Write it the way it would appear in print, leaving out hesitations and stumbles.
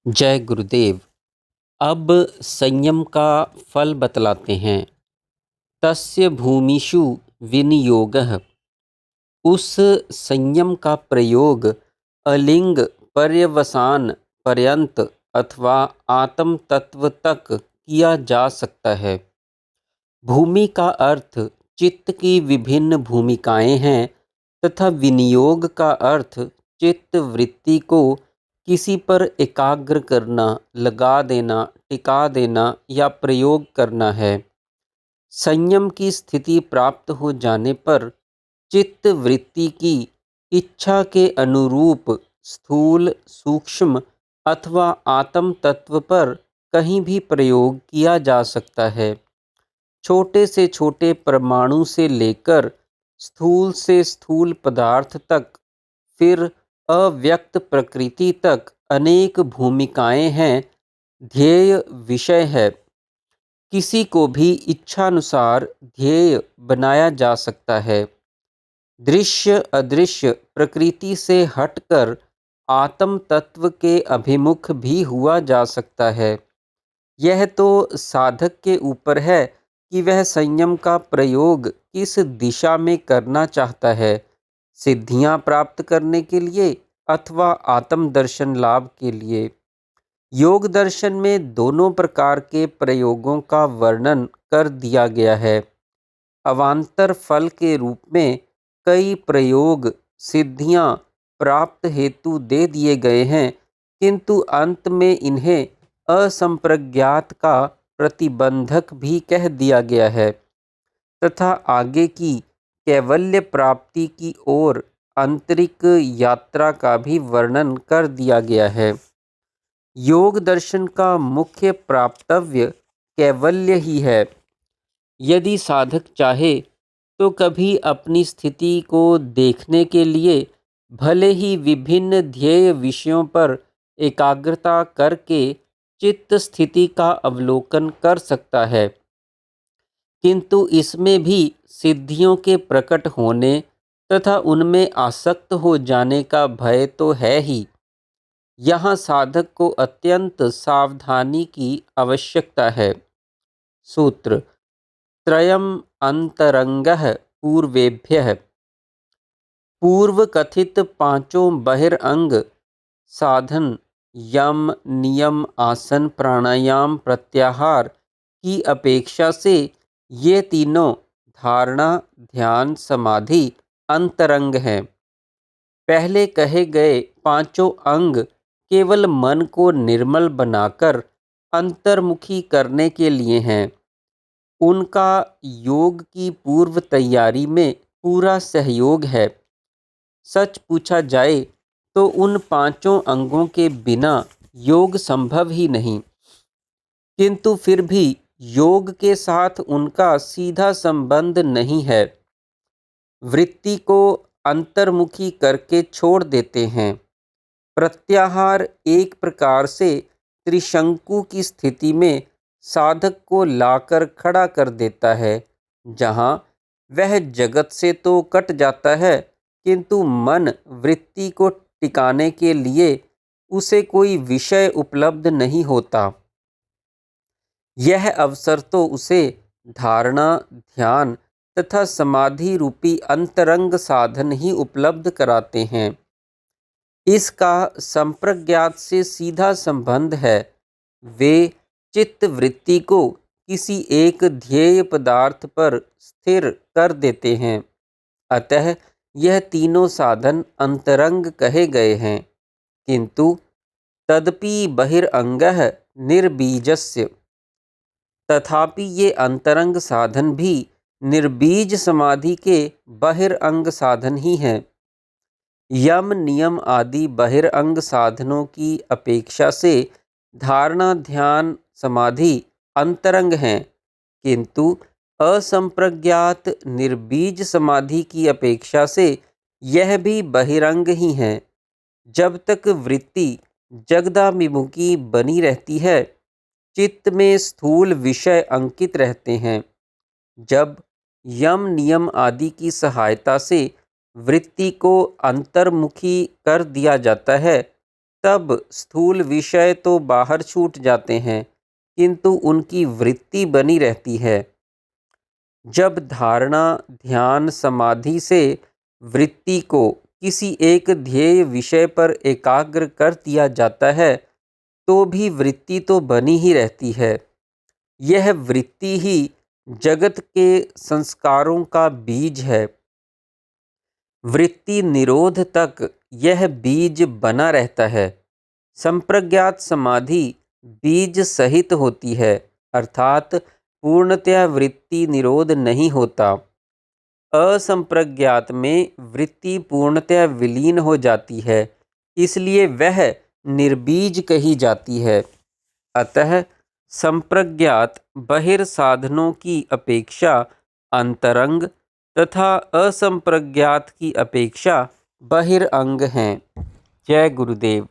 जय गुरुदेव। अब संयम का फल बतलाते हैं। तस्य भूमिषु विनियोगः। उस संयम का प्रयोग अलिंग पर्यवसान पर्यंत अथवा आत्म तत्व तक किया जा सकता है। भूमि का अर्थ चित्त की विभिन्न भूमिकाएं हैं तथा विनियोग का अर्थ चित्त वृत्ति को किसी पर एकाग्र करना, लगा देना, टिका देना या प्रयोग करना है। संयम की स्थिति प्राप्त हो जाने पर चित्त वृत्ति की इच्छा के अनुरूप स्थूल, सूक्ष्म अथवा आत्म तत्व पर कहीं भी प्रयोग किया जा सकता है। छोटे से छोटे परमाणु से लेकर स्थूल से स्थूल पदार्थ तक, फिर अव्यक्त प्रकृति तक अनेक भूमिकाएं हैं। ध्येय विषय है। किसी को भी इच्छानुसार ध्येय बनाया जा सकता है। दृश्य अदृश्य प्रकृति से हटकर आत्म तत्व के अभिमुख भी हुआ जा सकता है। यह तो साधक के ऊपर है कि वह संयम का प्रयोग किस दिशा में करना चाहता है, सिद्धियां प्राप्त करने के लिए अथवा आत्म दर्शन लाभ के लिए। योग दर्शन में दोनों प्रकार के प्रयोगों का वर्णन कर दिया गया है। अवान्तर फल के रूप में कई प्रयोग सिद्धियां प्राप्त हेतु दे दिए गए हैं, किंतु अंत में इन्हें असंप्रज्ञात का प्रतिबंधक भी कह दिया गया है तथा आगे की कैवल्य प्राप्ति की ओर आंतरिक यात्रा का भी वर्णन कर दिया गया है। योग दर्शन का मुख्य प्राप्तव्य कैवल्य ही है। यदि साधक चाहे तो कभी अपनी स्थिति को देखने के लिए भले ही विभिन्न ध्येय विषयों पर एकाग्रता करके चित्त स्थिति का अवलोकन कर सकता है, किंतु इसमें भी सिद्धियों के प्रकट होने तथा उनमें आसक्त हो जाने का भय तो है ही। यहाँ साधक को अत्यंत सावधानी की आवश्यकता है। सूत्र त्रयम् अंतरंगः पूर्वेभ्यः। पूर्व कथित पांचों बहिरंग साधन यम, नियम, आसन, प्राणायाम, प्रत्याहार की अपेक्षा से ये तीनों धारणा, ध्यान, समाधि अंतरंग हैं। पहले कहे गए पांचों अंग केवल मन को निर्मल बनाकर अंतर्मुखी करने के लिए हैं। उनका योग की पूर्व तैयारी में पूरा सहयोग है। सच पूछा जाए तो उन पांचों अंगों के बिना योग संभव ही नहीं, किंतु फिर भी योग के साथ उनका सीधा संबंध नहीं है। वृत्ति को अंतर्मुखी करके छोड़ देते हैं। प्रत्याहार एक प्रकार से त्रिशंकु की स्थिति में साधक को लाकर खड़ा कर देता है, जहाँ वह जगत से तो कट जाता है, किंतु मन वृत्ति को टिकाने के लिए उसे कोई विषय उपलब्ध नहीं होता। यह अवसर तो उसे धारणा, ध्यान तथा समाधि रूपी अंतरंग साधन ही उपलब्ध कराते हैं। इसका संप्रज्ञात से सीधा संबंध है। वे चित्त वृत्ति को किसी एक ध्येय पदार्थ पर स्थिर कर देते हैं। अतः यह तीनों साधन अंतरंग कहे गए हैं, किंतु तदपि बहिरंगः निर्बीजस्य। तथापि ये अंतरंग साधन भी निर्बीज समाधि के बहिरंग साधन ही हैं। यम, नियम आदि बहिरंग साधनों की अपेक्षा से धारणा, ध्यान, समाधि अंतरंग हैं, किंतु असंप्रज्ञात निर्बीज समाधि की अपेक्षा से यह भी बहिरंग ही हैं। जब तक वृत्ति जगदाभिमुखी बनी रहती है, चित्त में स्थूल विषय अंकित रहते हैं। जब यम, नियम आदि की सहायता से वृत्ति को अंतर्मुखी कर दिया जाता है, तब स्थूल विषय तो बाहर छूट जाते हैं, किंतु उनकी वृत्ति बनी रहती है। जब धारणा, ध्यान, समाधि से वृत्ति को किसी एक ध्येय विषय पर एकाग्र कर दिया जाता है, तो भी वृत्ति तो बनी ही रहती है। यह वृत्ति ही जगत के संस्कारों का बीज है। वृत्ति निरोध तक यह बीज बना रहता है। संप्रज्ञात समाधि बीज सहित होती है, अर्थात पूर्णतया वृत्ति निरोध नहीं होता। असंप्रज्ञात में वृत्ति पूर्णतया विलीन हो जाती है, इसलिए वह निर्बीज कही जाती है। अतः संप्रज्ञात बहिर्साधनों की अपेक्षा अंतरंग तथा असंप्रज्ञात की अपेक्षा बहिरंग हैं। जय गुरुदेव।